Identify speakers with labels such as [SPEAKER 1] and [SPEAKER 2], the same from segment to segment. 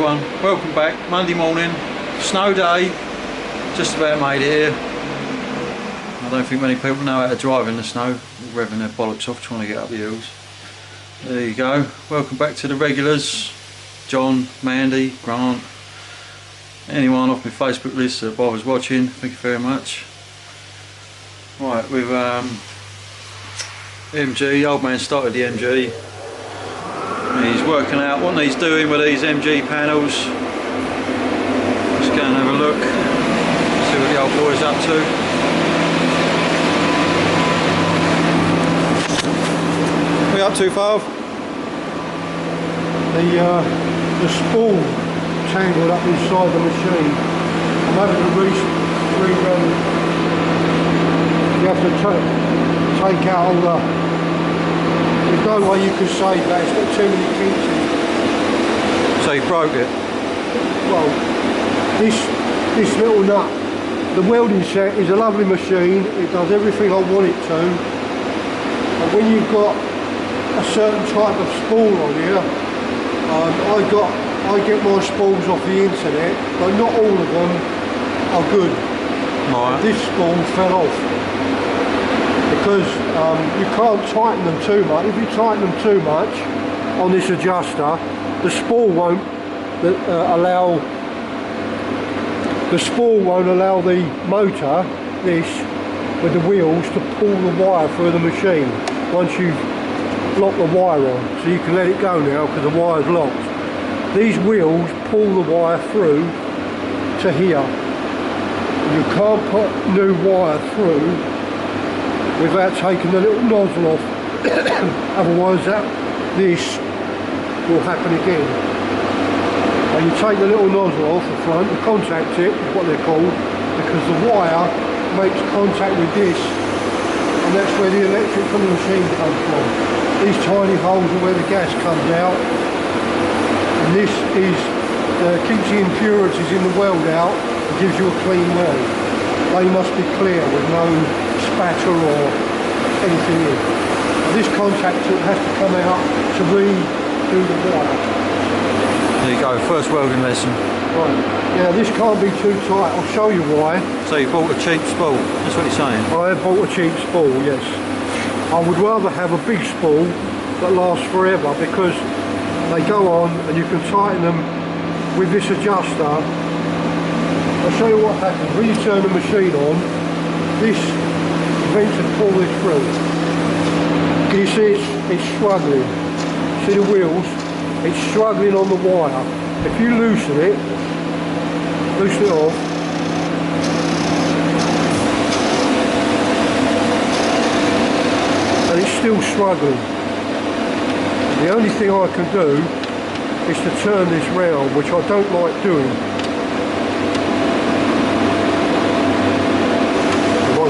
[SPEAKER 1] everyone, welcome back. Monday morning, snow day, just about made it here. I don't think many people know how to drive in the snow, revving their bollocks off trying to get up the hills. There you go, welcome back to the regulars, John, Mandy, Grant, anyone off my Facebook list that bothers watching, thank you very much. Right, with MG, old man started the MG. He's working out what he's doing with these MG panels. Let's go and have a look, see what the old boy's up to. What are you up to, Fav?
[SPEAKER 2] The spool tangled up inside the machine. I'm having to rerun. You have to take out all the. There's no way you can save that, it's got too many kinks in it.
[SPEAKER 1] So you broke it?
[SPEAKER 2] Well, this little nut, the welding set is a lovely machine, it does everything I want it to. And when you've got a certain type of spool on here, I get my spools off the internet, but not all of them are good.
[SPEAKER 1] Right.
[SPEAKER 2] This spool fell off. Because you can't tighten them too much. If you tighten them too much on this adjuster, the spool won't allow the motor, this, with the wheels, to pull the wire through the machine once you've locked the wire on. So you can let it go now because the wire's locked. These wheels pull the wire through to here. You can't put new wire through without taking the little nozzle off. Otherwise this will happen again. And you take the little nozzle off the front, the contact tip is what they're called, because the wire makes contact with this, and that's where the electric from the machine comes from. These tiny holes are where the gas comes out, and this keeps the impurities in the weld out and gives you a clean weld. They must be clear with no spatter or anything in. This contact tip has to come out to redo the wire.
[SPEAKER 1] There you go, first welding lesson.
[SPEAKER 2] Right, now this can't be too tight, I'll show you why.
[SPEAKER 1] So you bought a cheap spool, that's what you're saying?
[SPEAKER 2] I have bought a cheap spool, yes. I would rather have a big spool that lasts forever because they go on and you can tighten them with this adjuster. I'll show you what happens. When you turn the machine on, this vent will pull this through. Can you see it's struggling? See the wheels? It's struggling on the wire. If you loosen it off, and it's still struggling. The only thing I can do is to turn this round, which I don't like doing.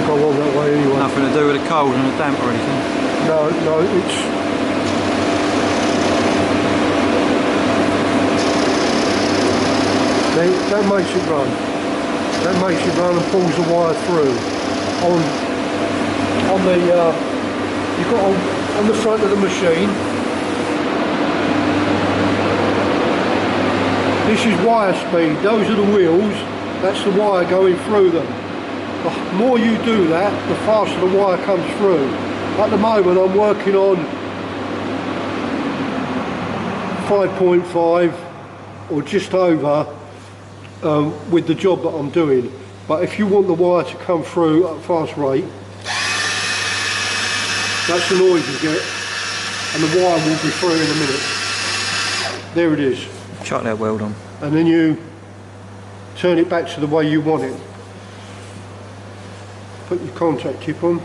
[SPEAKER 2] Go on that way anyway.
[SPEAKER 1] Nothing to do with the cold and the damp or anything?
[SPEAKER 2] No, it's... That makes it run. That makes it run and pulls the wire through. You've got on the front of the machine. This is wire speed. Those are the wheels. That's the wire going through them. The more you do that, the faster the wire comes through. At the moment I'm working on 5.5 or just over with the job that I'm doing. But if you want the wire to come through at a fast rate, that's the noise you get, and the wire will be through in a minute. There it is.
[SPEAKER 1] Chuck that weld on.
[SPEAKER 2] And then you turn it back to the way you want it. Put your contact tip on.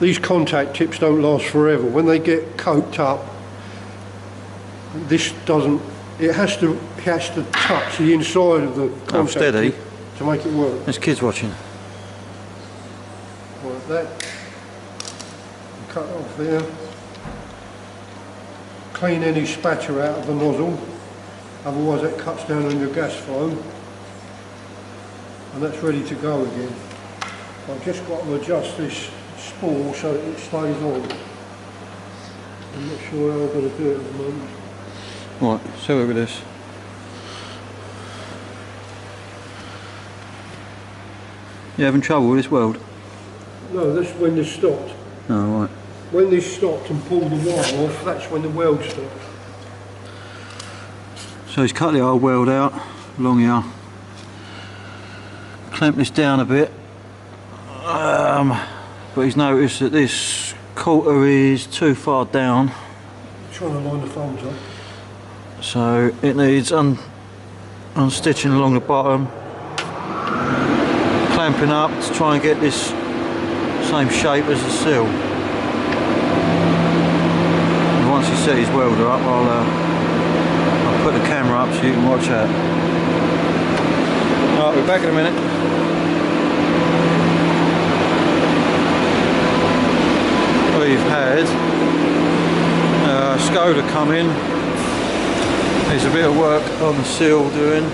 [SPEAKER 2] These contact tips don't last forever. When they get coked up, this doesn't. It has to touch the inside of the contact tip to make it work.
[SPEAKER 1] There's kids watching.
[SPEAKER 2] Like that. Cut it off there. Clean any spatter out of the nozzle. Otherwise that cuts down on your gas flow, and that's ready to go again. I've just got to adjust this spool so that it stays on. I'm not sure how I'm going to do it at the moment.
[SPEAKER 1] Right, so look at this. You having trouble with this weld?
[SPEAKER 2] No, that's when this stopped.
[SPEAKER 1] Oh, right.
[SPEAKER 2] When this stopped and pulled the wire off, that's when the weld stopped.
[SPEAKER 1] So he's cut the old weld out along here. Clamp this down a bit. But he's noticed that this quarter is too far down.
[SPEAKER 2] Trying to line the folds up.
[SPEAKER 1] So it needs unstitching along the bottom. Clamping up to try and get this same shape as the sill. And once he set his welder up, I'll put the camera up so you can watch that. Alright, we're back in a minute. We've had Skoda come in. There's a bit of work on the sill doing.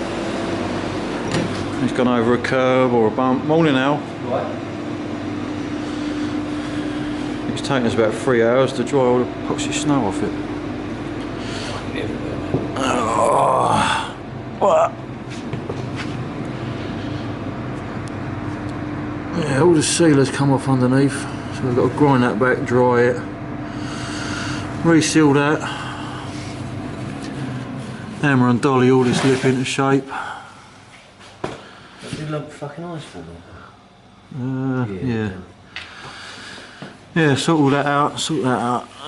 [SPEAKER 1] He's gone over a curb or a bump. Morning, Al.
[SPEAKER 3] Right.
[SPEAKER 1] It's taken us about 3 hours to dry all the epoxy snow off it. Oh, what? Yeah, all the sealers come off underneath, so we've got to grind that back, dry it, reseal that, hammer and dolly all this lip into shape.
[SPEAKER 3] Does it look fucking nice for them?
[SPEAKER 1] Yeah. Yeah, sort all that out,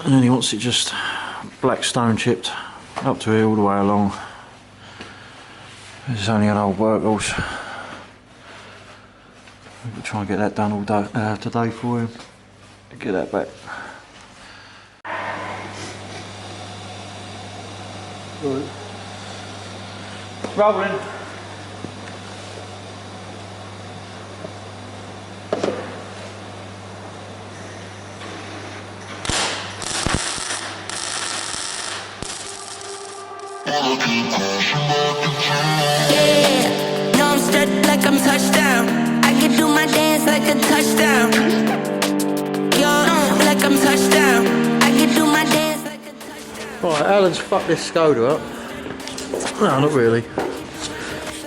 [SPEAKER 1] and then he wants it just black stone chipped up to here all the way along. This is only an old workhorse. We'll try and get that done all day, today for him. Get that back.
[SPEAKER 2] Right.
[SPEAKER 1] Rolling.
[SPEAKER 4] Yeah, no, I'm straight like I'm touchdown. I can do my dance like a touchdown. Yo, like I'm touchdown. I can do my dance like a touchdown.
[SPEAKER 1] Right, Alan's fucked this Skoda up. No, not really.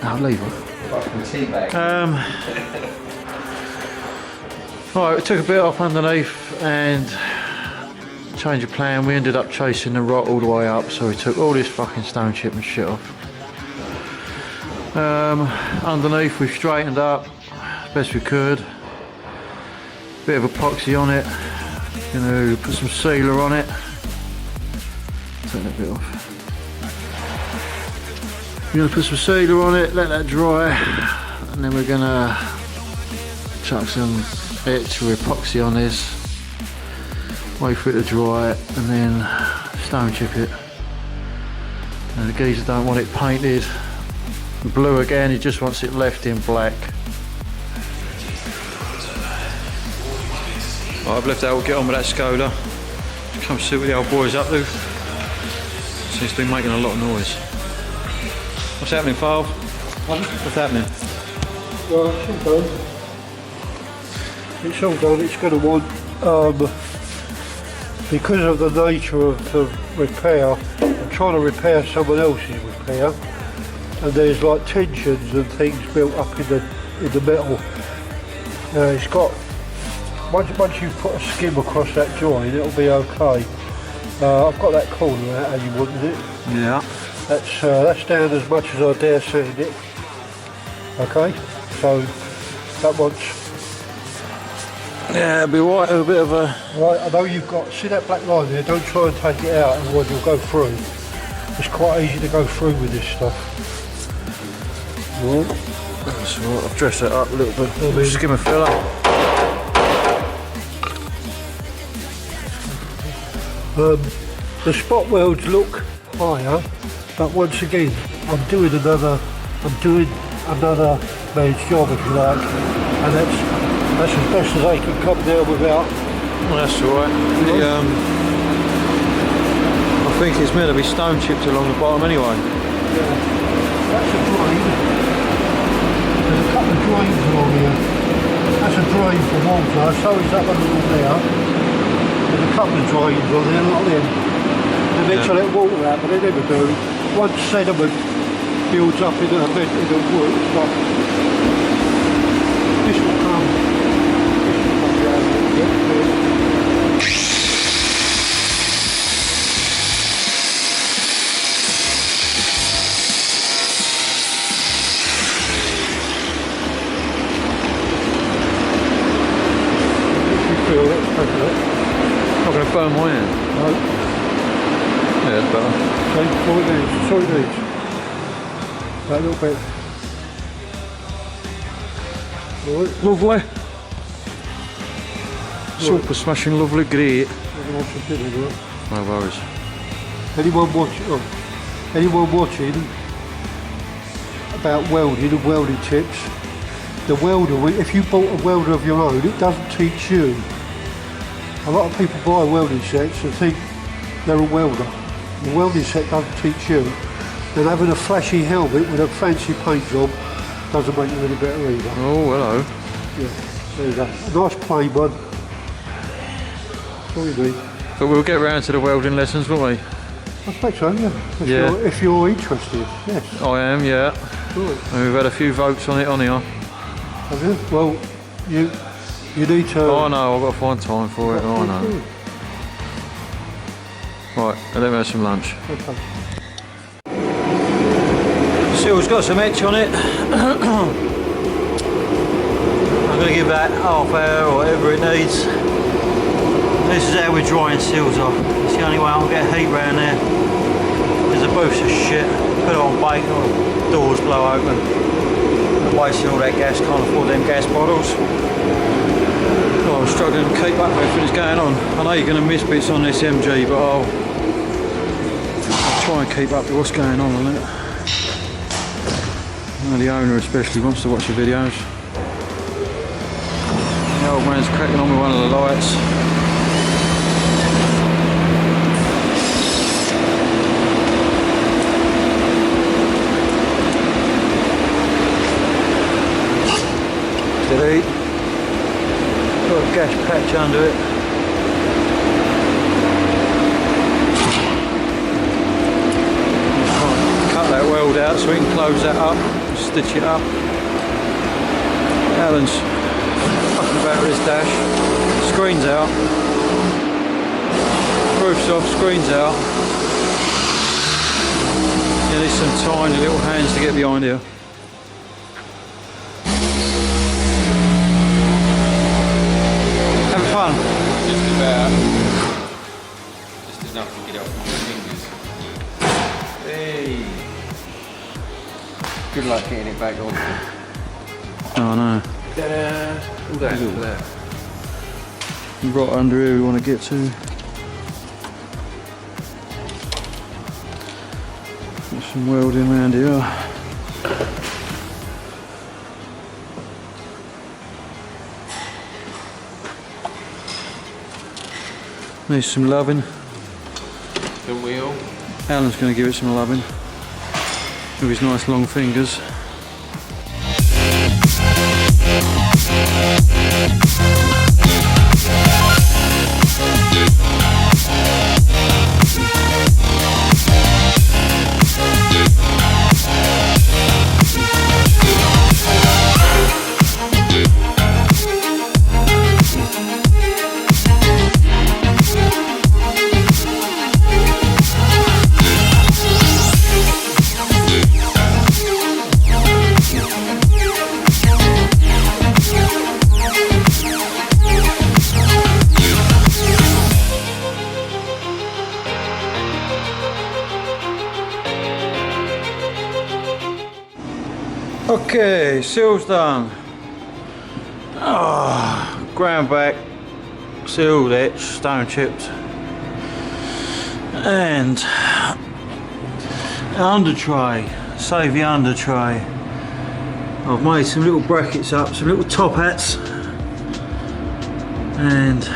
[SPEAKER 1] No, leave her.
[SPEAKER 3] Fucking teabag.
[SPEAKER 1] Right, we took a bit off underneath and change of plan. We ended up chasing the rot all the way up, so we took all this fucking stone chip and shit off. Underneath we straightened up as best we could. Bit of epoxy on it. Gonna put some sealer on it. Take that bit off. We're gonna put some sealer on it, let that dry, and then we're gonna chuck some extra epoxy on this. Wait for it to dry, and then stone chip it. And the geezer don't want it painted blue again, he just wants it left in black. Right, I've left Al get on with that Skoda. Just come see what the old boy's up to. Seems to be making a lot of noise. What's happening, Favre? What's happening?
[SPEAKER 2] Well, it's all done. It's all done. It's going to want, because of the nature of the repair, I'm trying to repair someone else's repair, and there's like tensions and things built up in the metal. It's got, once you put a skim across that joint, it'll be okay. I've got that corner out how you wanted it.
[SPEAKER 1] Yeah.
[SPEAKER 2] That's down as much as I dare sand it. Okay, so that wants.
[SPEAKER 1] Yeah, it'll be right, a bit of a...
[SPEAKER 2] Right, I know you've got, see that black line there, don't try and take it out, otherwise you'll go through. It's quite easy to go through with this stuff. Right.
[SPEAKER 1] That's right, I've dressed that up a little bit. Skim and fill up.
[SPEAKER 2] The spot welds look higher, but once again, I'm doing another man's job, if you like, and that's as best as they can come down without.
[SPEAKER 1] Well, that's alright. I think it's meant to be stone chipped along the bottom anyway.
[SPEAKER 2] Yeah. That's a drain. There's a couple of drains along here, That's a drain for water, so it's up under there. There's a couple of drains on there, not them. They're meant to let water out, but they never do. Once sediment builds up in the wood, but this will come down a little bit.
[SPEAKER 1] Not going to burn my hand.
[SPEAKER 2] No.
[SPEAKER 1] Yeah, it's better.
[SPEAKER 2] Okay, all it needs. That's all it needs. That little bit. Right.
[SPEAKER 1] Lovely. Super smashing lovely, great. No worries.
[SPEAKER 2] Anyone watching about welding and welding tips, the welder, if you bought a welder of your own, it doesn't teach you. A lot of people buy welding sets and think they're a welder. The welding set doesn't teach you. And having a flashy helmet with a fancy paint job doesn't make you any better either.
[SPEAKER 1] Oh, hello.
[SPEAKER 2] Yeah, there you go. A nice plain one. That's all you need.
[SPEAKER 1] But we'll get round to the welding lessons, won't we?
[SPEAKER 2] I expect so, yeah. If you're interested, yes.
[SPEAKER 1] I am, yeah.
[SPEAKER 2] Good.
[SPEAKER 1] And we've had a few votes on it on here.
[SPEAKER 2] Have you? Well, you need to...
[SPEAKER 1] Oh no, I've got to find time for it. Oh no. Right, let me have some lunch.
[SPEAKER 2] Okay.
[SPEAKER 1] Sill's got some etch on it. I'm going to give that half hour or whatever it needs. This is how we're drying sills off. It's the only way I'll get heat round there. There's a booth's of shit. Put it on bake or doors blow open. Wasting all that gas, can't afford them gas bottles. Oh, I'm struggling to keep up with everything that's going on. I know you're going to miss bits on this MG, but I'll try and keep up with what's going on it. Well, the owner especially wants to watch the videos. The old man's cracking on with one of the lights. Steady. Got a gas patch under it. Cut that weld out so we can close that up, stitch it up. Alan's fucking about with this dash. Screen's out. Roof's off, screen's out. Yeah, there's some tiny little hands to get behind here. Having fun?
[SPEAKER 3] Just about. Just enough to get up with your fingers. Hey. Good luck getting it back on.
[SPEAKER 1] Oh no.
[SPEAKER 3] Ta-da! All that, all that.
[SPEAKER 1] Right under here we want to get to. Got some welding around here. Needs some loving.
[SPEAKER 3] Don't we all?
[SPEAKER 1] Alan's going to give it some loving with his nice long fingers. Okay, sills done. Oh, ground back, sealed etch, stone chipped, and under tray. Save the under tray. I've made some little brackets up, some little top hats, and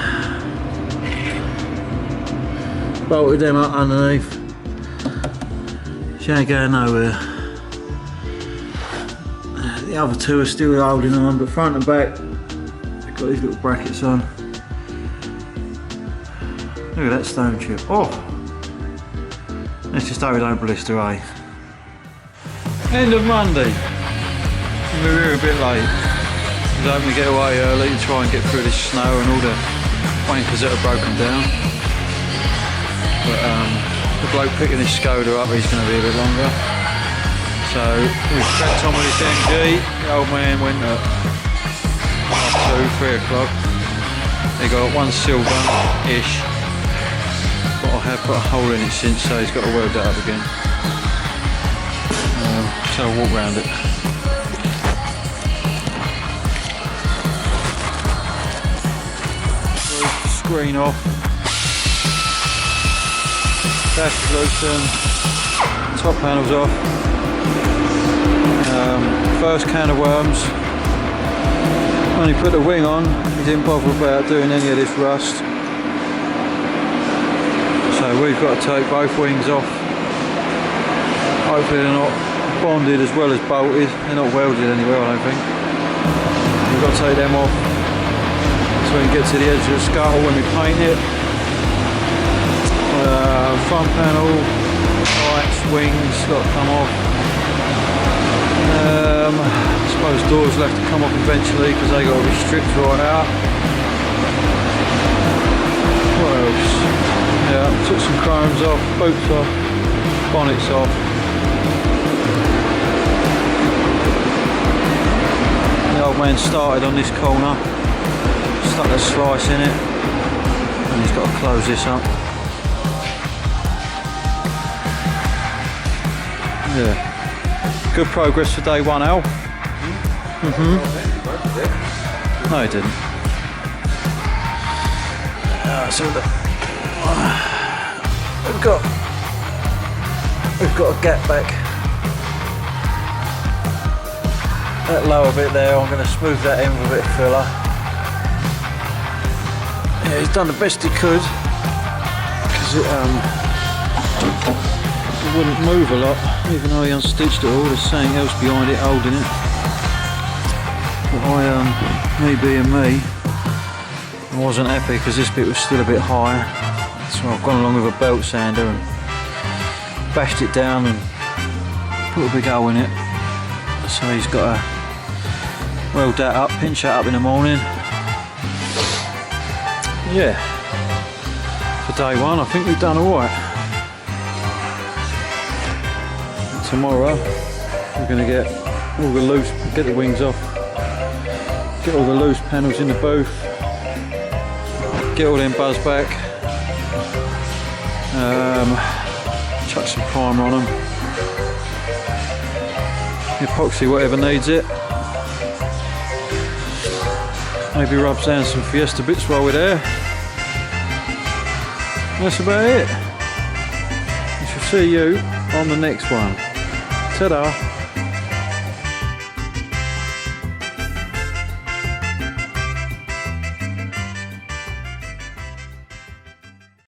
[SPEAKER 1] bolted them up underneath. She ain't going nowhere. The other two are still holding on, but front and back Got these little brackets on. Look at that stone chip. Oh! Let's just hope we don't blister, eh? End of Monday. We were here a bit late. I was hoping to get away early and try and get through this snow and all the wankers that are broken down. But the bloke picking this Skoda up, he's going to be a bit longer. So we've cracked on with this MG. The old man went at 2, 3 o'clock. He got one sill done-ish. But I have put a hole in it since, so he's got to weld that up again. So I'll walk round it. Screen off. Dash loosen. Top panels off. First can of worms. When he put the wing on, he didn't bother about doing any of this rust. So we've got to take both wings off. Hopefully they're not bonded as well as bolted. They're not welded anywhere, I don't think. We've got to take them off so we can get to the edge of the scuttle when we paint it. Front panel, lights, wings, got to come off. I suppose doors will have to come off eventually because they got to be stripped right out. What else? Yeah, took some chromes off, boots off, bonnets off. The old man started on this corner, stuck a slice in it, and he's got to close this up. Yeah. Good progress for day one, Al. No, he didn't. So we've got a gap back. That lower bit there, I'm going to smooth that in with a bit of filler. Yeah, he's done the best he could because it wouldn't move a lot, even though he unstitched it all. There's something else behind it holding it. But me being me, I wasn't happy because this bit was still a bit higher. So I've gone along with a belt sander and bashed it down and put a big hole in it. So he's got to weld that up, pinch that up in the morning. Yeah, for day one I think we've done alright. Tomorrow we're going to get all the loose, get the wings off, get all the loose panels in the booth, get all them buzz back, chuck some primer on them, epoxy whatever needs it, maybe rub down some Fiesta bits while we're there. That's about it. I shall see you on the next one. Ta-da!